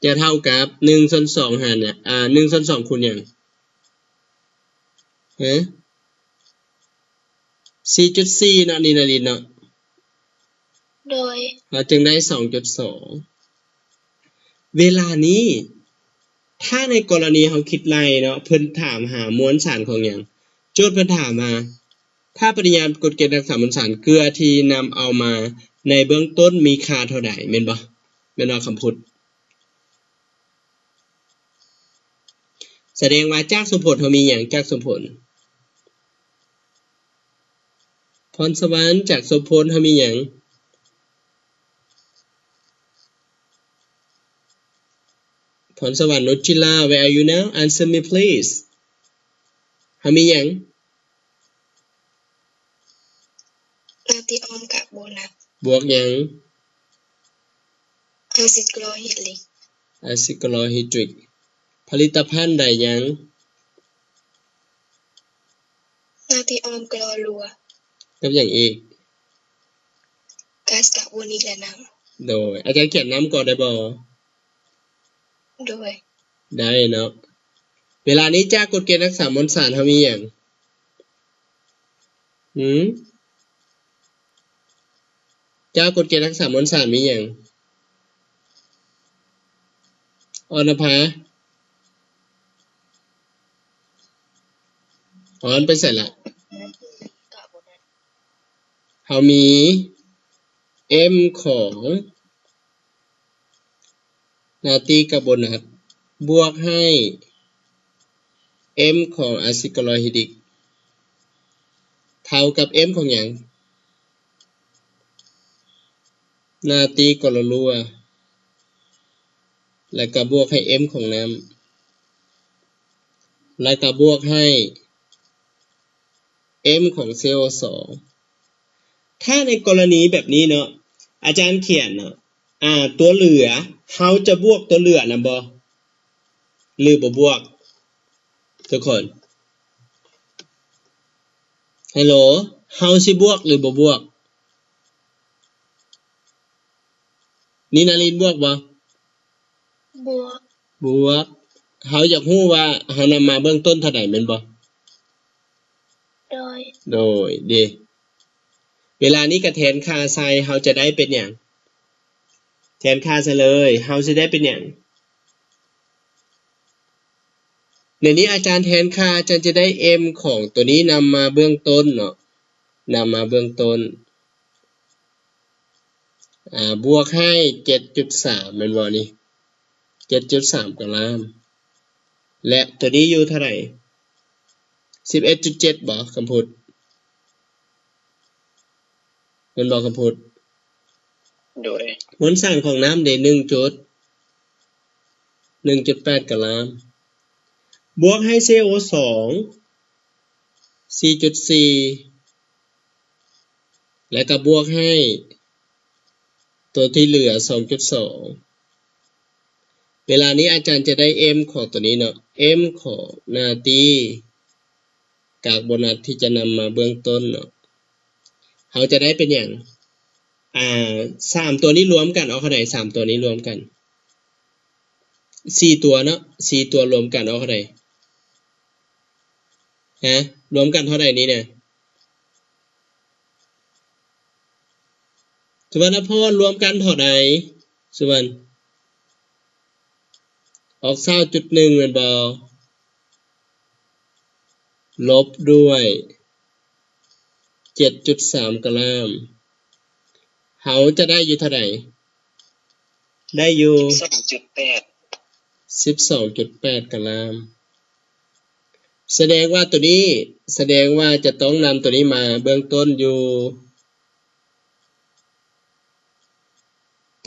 จะเท่ากับ 1/2 หารเนี่ย1/2 คูณหยัง4.4 เนาะนี่นะลินเนาะโดยเราจึงได้ 2.2 เวลานี้ถ้าในกรณีเขาคิดไล่เนาะเพิ่นถามหามวลสารของหยังโจทย์เพิ่นถามมาถ้าปริมาณกฎเกณฑ์รักษามวลสารเกลือที่นำเอามาในเบื้องต้นมีค่าเท่าใดแม่นบ่แม่นบ่คำพูดแสดงว่าจากสมผลเขามีหยังจากสมผลพรสวรรค์จากสมผลเขามีหยังพรสวรรค์นุชจิลา where are you now answer me please เขามีหยังนาติออมกับโบนัสบวกหยังอะซิโคลอฮิดริกอะซิโคลอฮิดริกผลิตภัณฑ์ใดหยังนาติออมกลอรัวกับอย่างอีกก๊าซคาร์บอนิกและน้ำโดยอาจารย์เขียนน้ำก่อนได้บ่โดยได้เนาะเวลานี้จากกฎเกณฑ์รักษามวลสารเขามีหยังจากกฎเกณฑ์รักษามวลสารมีหยังอรภาไปใส่ละเขามี M ของนาตรีกับโบนัสบวกให้ M ของอะซิโคลอฮิดริกเท่ากับ M ของหยังนาตรีกลอรัวแล้วก็บวกให้ M ของน้ำแล้วก็บวกให้ M ของ CO2 ถ้าในกรณีแบบนี้เนาะอาจารย์เขียนเนาะตัวเหลือเขาจะบวกตัวเหลือนะบ่หรือบ่บวกทุกคนฮัลโหลเขาสิบวกหรือบ่บวกนี่นารินบวกบ่บวกเขาอยากรู้ว่าเขานำมาเบื้องต้นเท่าใดแม่นบ่โดยดีเวลานี้ก็แทนค่าใส่เขาจะได้เป็นหยังแทนค่าซะเลยเขาจะได้เป็นหยังในนี้อาจารย์แทนค่าอาจารย์จะได้ M ของตัวนี้นำมาเบื้องต้นเนาะนำมาเบื้องต้นบวกให้ 7.3 แม่นบ่นี่ 7.3 กรัมและตัวนี้อยู่เท่าไหร่ 11.7 บ่คำพูดแม่นบ่คำพูดโดยมวลสารของน้ำได้ 1.8 กรัมบวกให้ CO2 4.4 และก็บวกให้ตัวที่เหลือ 2.2 เวลานี้อาจารย์จะได้ M ของตัวนี้เนาะ M ของนาตรีกากโบนัสที่จะนำมาเบื้องต้นเนาะเขาจะได้เป็นอย่าง3ตัวนี้รวมกันเอาเท่าไหร่3ตัวนี้รวมกัน4ตัวเนาะ4ตัวรวมกันเอาเท่าไหร่รวมกันเท่าไหร่นี้เนี่ยสุวรรณพรรวมกันเท่าไหร่สุวรรณออก 20.1 แม่นบ่ลบด้วย 7.3 กรัมเขาจะได้อยู่เท่าไหร่ได้อยู่ 12.8 กรัมแสดงว่าตัวนี้แสดงว่าจะต้องนำตัวนี้มาเบื้องต้นอยู่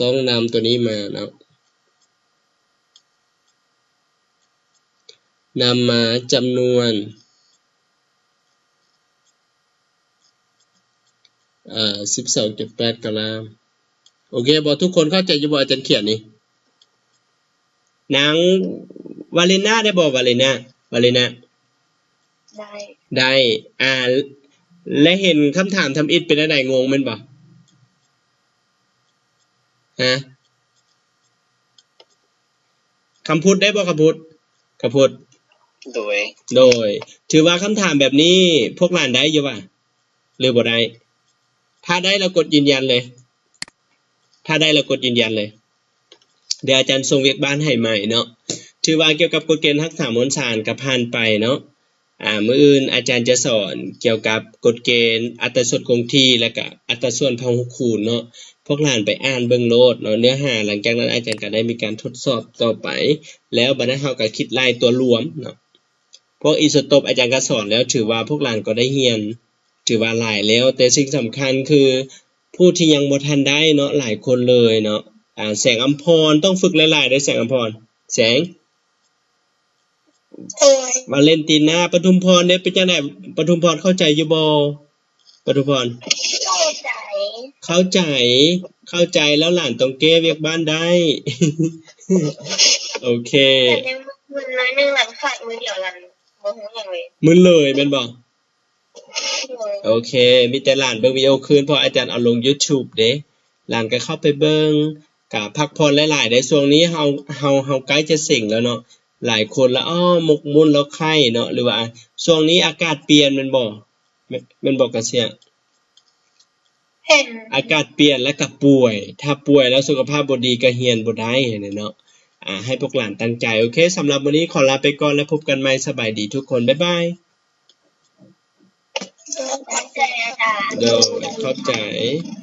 ต้องนำตัวนี้มาเนาะนำมาจำนวน 12.8 กรัมโอเคบ่ทุกคนเข้าใจอยู่บ่อาจารย์เขียนนี่นางวาเลน่าได้บ่วาเลน่าได้และเห็นคำถามทำอิฐเป็นอะไรงงแม่นบ่คำพูดได้บ่คำพูดโดยถือว่าคำถามแบบนี้พวกหลานได้อยู่ป่ะหรือบ่ได้ถ้าได้เรากดยืนยันเลยถ้าได้เรากดยืนยันเลย เดี๋ยวอาจารย์ส่งเวียกบ้านให้ใหม่เนาะถือว่าเกี่ยวกับกฎเกณฑ์รักษามวลสารก็ผ่านไปเนาะมื้ออื่นอาจารย์จะสอนเกี่ยวกับกฎเกณฑ์อัตราส่วนคงที่และก็อัตราส่วนพหุคูณเนาะพวกหลานไปอ่านเบิ่งโลดเนาะเนื้อหาหลังจากนั้นอาจารย์ก็ได้มีการทดสอบต่อไปแล้วบัดนั้นเฮาก็คิดรายตัวรวมเนาะพวกอิโซโตปอาจารย์ก็สอนแล้วถือว่าพวกหลานก็ได้เรียนถือว่าหลายแล้วแต่สิ่งสำคัญคือผู้ที่ยังบ่ทันได้เนาะหลายคนเลยเนาะแสงอัมพรต้องฝึกหลายๆได้แสงอัมพรแสง โอ้ยว าเลนตินาปทุมพรเนี่ยเป็นจังได๋ปทุมพรเข้าใจอยู่บ่ปทุมพร เข้าใจ เข้าใจแล้วหลานต้องแก้เวียกบ้านได้ โอเค แต่ในมือน้อยหนึงหลังขาดมือเดียวลันบ่ฮู้หยังเลย มึนเลยแม่นบ่ โดย โอเค มีแต่หลานเบิ่งวิดีโอคืนเพราะอาจารย์เอาลง YouTube เด้หลานก็เข้าไปเบิ่งก็พักผ่อนหลายๆได้ช่วงนี้เฮาใกล้จะเซ็งแล้วเนาะหลายคนแล้วหมกมุ่นแล้วไข้เนาะหรือว่าช่วงนี้อากาศเปลี่ยนแม่นบ่แม่นบ่กะเสีย เห็น อากาศเปลี่ยนและก็ป่วยถ้าป่วยแล้วสุขภาพบ่ดีก็เรียนบ่ได้เนาะให้พวกหลานตั้งใจโอเคสำหรับวันนี้ขอลาไปก่อนแล้วพบกันใหม่สบายดีทุกคนบ๊ายบาย เข้าใจอาจารย์ เด้อเข้าใจ